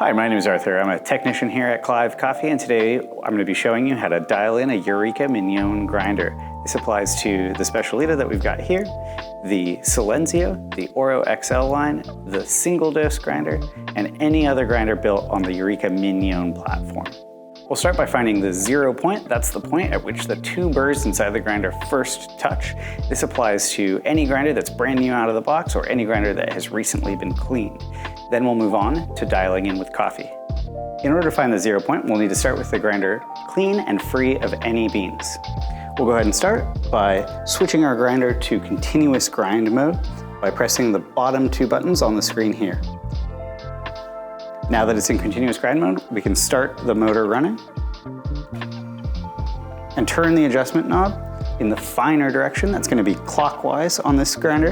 Hi, my name is Arthur. I'm a technician here at Clive Coffee, and today I'm going to be showing you how to dial in a Eureka Mignon grinder. This applies to the Specialita that we've got here, the Silenzio, the Oro XL line, the single dose grinder, and any other grinder built on the Eureka Mignon platform. We'll start by finding the 0 point. That's the point at which the two burrs inside the grinder first touch. This applies to any grinder that's brand new out of the box or any grinder that has recently been cleaned. Then we'll move on to dialing in with coffee. In order to find the 0 point, we'll need to start with the grinder clean and free of any beans. We'll go ahead and start by switching our grinder to continuous grind mode by pressing the bottom two buttons on the screen here. Now that it's in continuous grind mode, we can start the motor running and turn the adjustment knob in the finer direction. That's going to be clockwise on this grinder.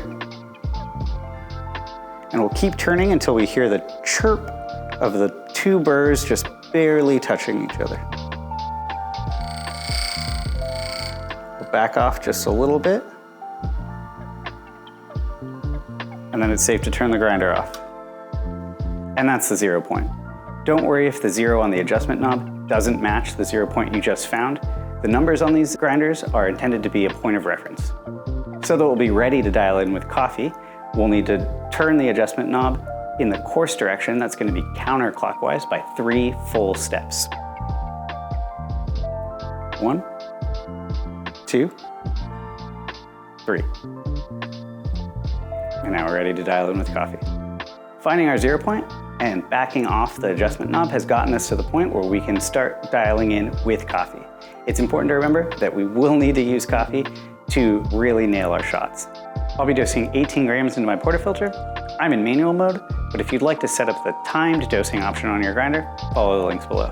And we'll keep turning until we hear the chirp of the two burrs just barely touching each other. We'll back off just a little bit. And then it's safe to turn the grinder off. And that's the 0 point. Don't worry if the 0 on the adjustment knob doesn't match the 0 point you just found. The numbers on these grinders are intended to be a point of reference. So that we'll be ready to dial in with coffee, we'll need to turn the adjustment knob in the coarse direction. That's going to be counterclockwise by 3 full steps. 1, 2, 3. And now we're ready to dial in with coffee. Finding our 0 point and backing off the adjustment knob has gotten us to the point where we can start dialing in with coffee. It's important to remember that we will need to use coffee to really nail our shots. I'll be dosing 18 grams into my portafilter. I'm in manual mode, but if you'd like to set up the timed dosing option on your grinder, follow the links below.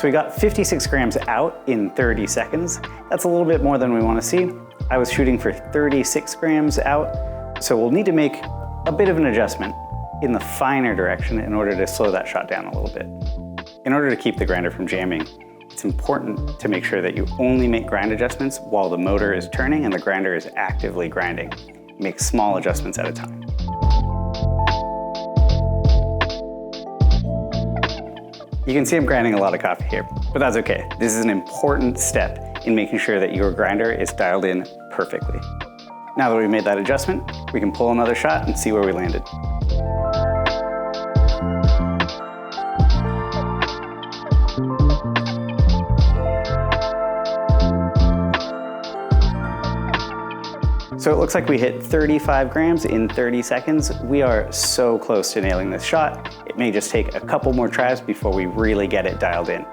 So we got 56 grams out in 30 seconds. That's a little bit more than we want to see. I was shooting for 36 grams out, so we'll need to make a bit of an adjustment in the finer direction in order to slow that shot down a little bit. In order to keep the grinder from jamming, it's important to make sure that you only make grind adjustments while the motor is turning and the grinder is actively grinding. Make small adjustments at a time. You can see I'm grinding a lot of coffee here, but that's okay. This is an important step in making sure that your grinder is dialed in perfectly. Now that we've made that adjustment, we can pull another shot and see where we landed. So it looks like we hit 35 grams in 30 seconds. We are so close to nailing this shot. It may just take a couple more tries before we really get it dialed in.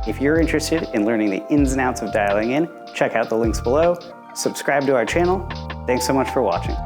If you're interested in learning the ins and outs of dialing in, check out the links below. Subscribe to our channel. Thanks so much for watching.